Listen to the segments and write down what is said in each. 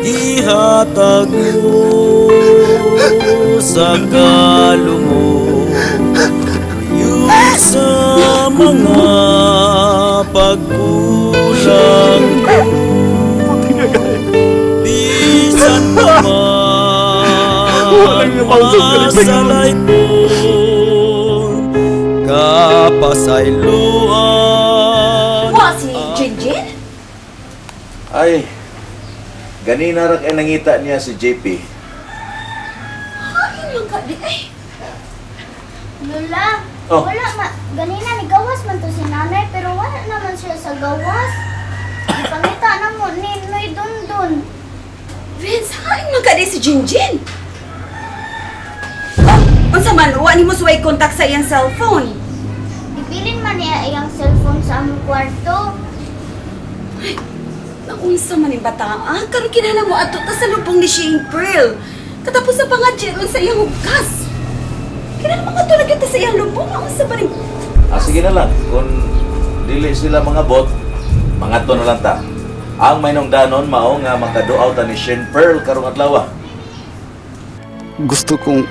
Ihatag mo sa kaloob yung sa mga pagkulang ko. Bisan pa man masalay ko kapasayloan. Wa si Jinjin? Ay, ganina rak ay nangita niya si JP. Ay, yung ka di ay. Lola, Oh. ganina ni gawas man to si nanay pero wala naman siya sa gawas. Ipangita na mo ni Noy Dundun. Vince, hain man ka di si Jinjin. Oh, unsa man, wa ni mo suway kontak sa iyang cellphone. Ibilin man niya iyang cellphone sa among kwarto. Naunsa man yung bata, karon kinahanglan mo ato ta sa lubong ni Shane Pearl. Katapos sa pangadyan sa iyang hugkas. Kinahanglan mga tulad kita sa iyang lubong, naunsa ba rin? Sige na lang, kung dili sila mga bot, mga to na lang ta. Ang may nung danon mao nga makaduaw ta ni Shane Pearl karong adlaw. Gusto kong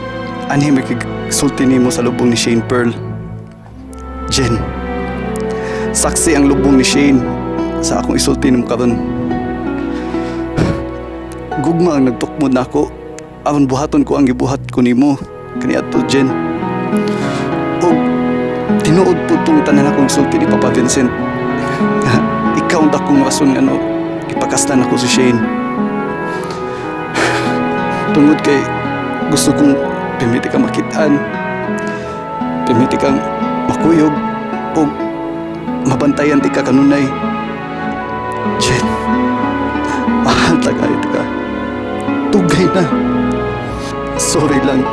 anime sulti nimo sa lubong ni Shane Pearl. Jen, saksi ang lubong ni Shane sa akong isulti nimo karon. Gugma ang nagtukmod na ako aron buhaton ko ang gibuhat ko nimo kaniadto Jen. O tinuod po tong tanan akong isulti ni Papa Vincent. Ikaw ang dakong rason nga no ipakastan ako si Shane. Tungod kay gusto kong pimiti kang makitaan, pimiti kang makuyog o mabantayan ti ka kanunay. Jen, mahal tagay ka. Tugay na. Sorry lang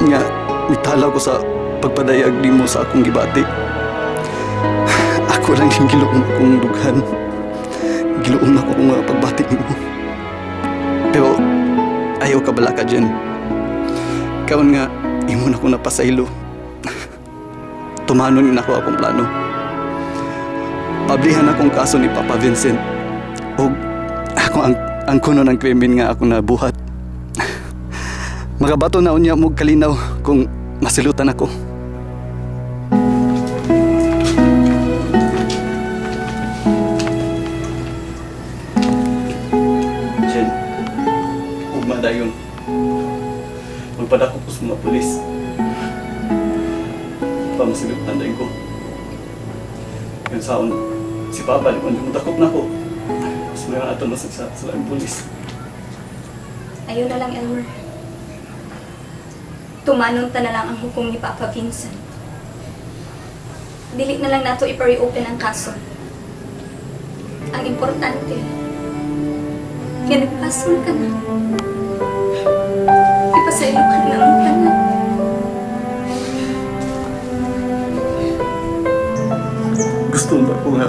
nga mitalaw ko sa pagpadayag di mo sa akong gibati. Ako lang yung giluong akong dughan. Giluong ako kung pagbati mo. Pero ayaw ka bala ka dyan. Kaon nga, imo na ko napasaylo. Tumanon na ako akong plano. Pablihan akong kaso ni Papa Vincent. O ako ang kuno ng krimen nga ako nabuhat. Magabato na unya mo kalinaw kung masilutan ako. Jen, ugma dayon. Magpadako ko sa mga pulis. Pamasilutan dayon ko. Yung saon, si Papa, di mo takot na ko. Mas may nga ato sa laing pulis. Ayun na lang, Elmer. Tumanon ta na lang ang hukom ni Papa Vincent. Dili na lang nato i-reopen ang kaso. Ang importante, kinagpason ka na. Ipasaylo ka na ang tanan. Gusto ba ko nga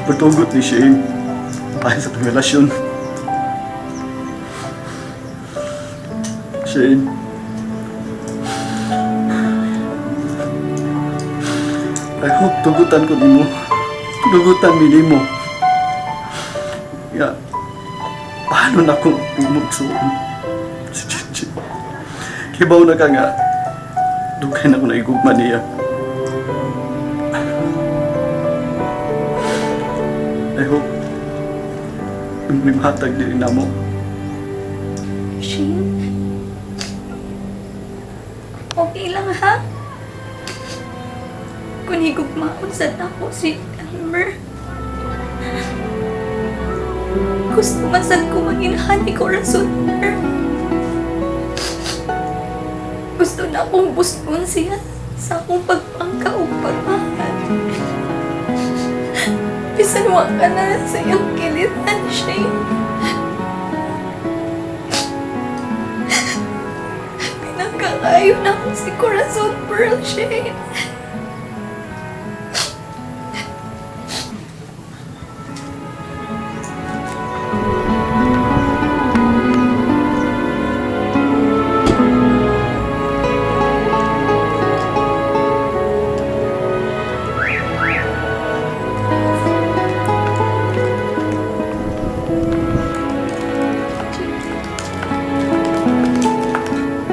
pagtugot ni Shane para sa relasyon. Shane, I hope tugutan ko nimo. Tugutan mi nimo. Ya, paano na kung imugsuon si Chichi? Kibaw na ka nga, dugay na ko na igugma niya. I hope may mahatag din na mo. Shane? Okay lang ha? Kung higugmaon sa tako si Elmer. Gusto masad ko maging hani ko rason. Gusto na akong buston siya sa akong pagpangka o pagmahal. Bisan wa ka na sa iyong kilitan, Shane. Kakayo na ako si Corazon Pearl, Shane.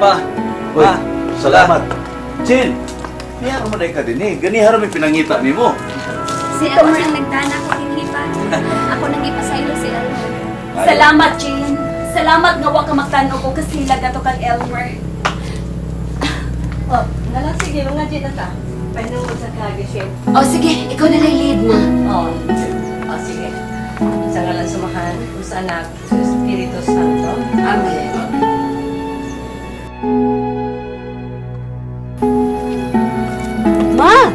Pa, uy, salamat. Chin, niya mo na ka din eh. Ganihara may pinangita ni mo. Si Elmer ang nagdana ko hindi pa. Ako nang ipasaylo si Elmer. Salamat, Jane. Salamat nga wa ka magtanaw ko kasi laga to kang Elmer. Oh, nalang sige, mga dito ta. Paano mo sa kagising? Oh, sige. Ikaw na lang lead na. Oh, sige. Sa ngalan sumahan, sa anak, sa Espiritu Santo. Amen. Ma!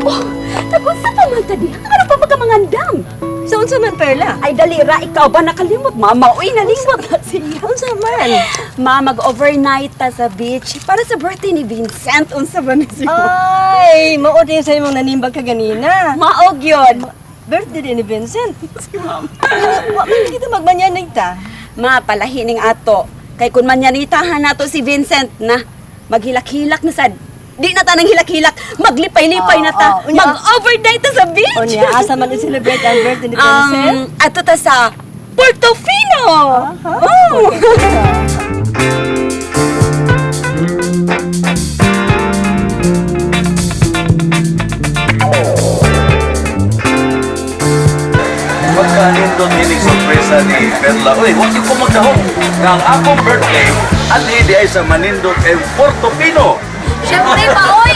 Oh, nagunsa pa man tadi. Ano pa magkamangandam? Sa unsa man perla? Ay, dalira, ikaw ba nakalimot, mama? Uy, nalimot na siya. Unsa man? Ma, mag-overnight ta sa beach para sa birthday ni Vincent. Unsa ba na siya? Ay, mao din sa imong nanimbag ka ganina. Maog yun. Birthday din ni Vincent. Wa man kita magmanyanig ta. Ma, palahining ato. Kay kun manyanitahan nato si Vincent na maghilak-hilak na sad. Di na ta nang hilak-hilak, maglipay-lipay na ta. Unya. Mag-overnight ta sa beach. O niya, asa man i-celebrate ang birthday ni Vincent? Ato ta sa Portofino. Oh. Pagkanin doon hinig sorpresa ni Perla. Uy, huwag ko magdahong. Nga ang akong birthday, at hindi ay sa Manindot and Portofino. Siyempre pa, oy!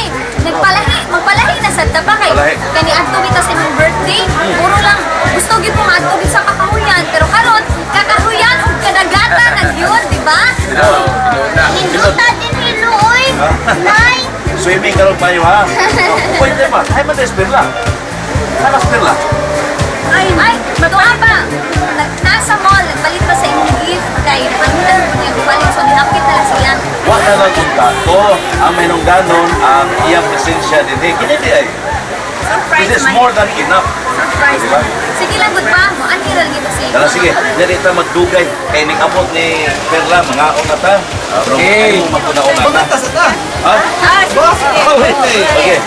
Magpalahi na sa taba kay Palahi. kani adto kita sa imong birthday. Puro lang gusto gyud ko maadto sa kakahuyan, pero karon kakahuyan ug kadagatan na yun, di ba? Hinduta din hiluoy. Nay. Swimming ka rin pa yun, ha? Pwede ba? Ay, matas Perla. Alas Perla. Ay, matuwa pa. Nasa mall, nagpalit pa sa imong gift kay pamitan ko niya balik so nihapit na lang siya. Wag na lang kung tato. Ang may nung ganon, ang iyang presensya din eh. Kini di ay. Surprise This is man. more than enough. Surprise Diba? man. Sige lang, good pa. Mo ani ra gito si. Dala, sige. Dali ta magdugay. Kaya ning abot ni Perla, mga una ta. Okay. Maguna-una ta. Ha? Okay.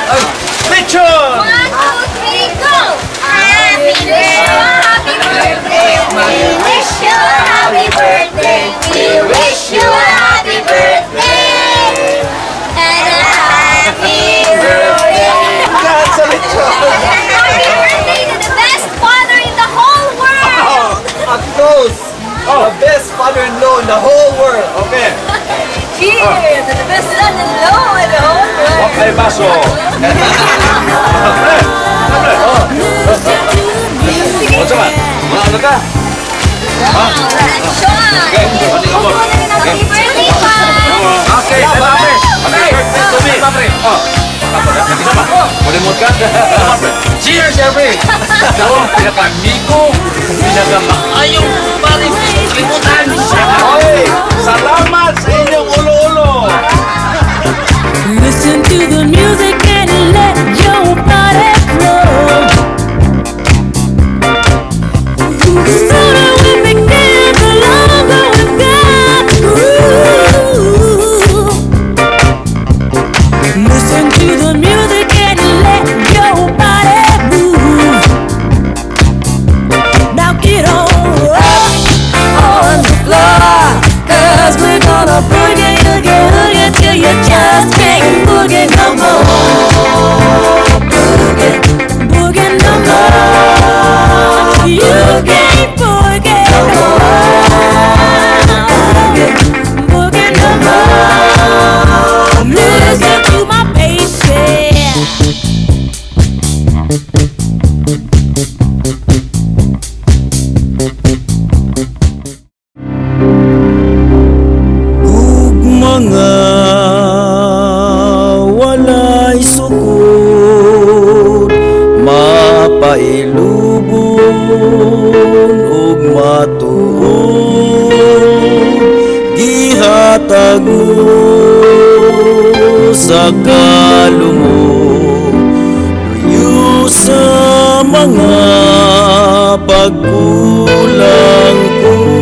Picture! 1, 2, 3, go! Happy birthday! We wish you happy birthday! We wish you happy birthday! And a happy birthday! Happy birthday to the best father in the whole world! Up close! The best father-in-law in the whole world! Okay. Cheers to the best son-in-law in the whole world! Huwag kayo baso. What's up, man? Mga ano ka? Sean! Okay, pati ka mo. Happy birthday, pa! Okay, happy birthday to me. Oh. Malimot ka? Cheers, Jeffrey! Ako, pinaka-amigo, pinaka-maayong paring kalimutan. Oy, salamat sa inyong ulo-ulo. Listen to the music and let your body flow. The sooner we begin, the longer we've got to groove. Listen to the music and let your body move. Now get on up on the floor, 'cause we're gonna put sa kalumog, luyo sa mga pagkulang ko.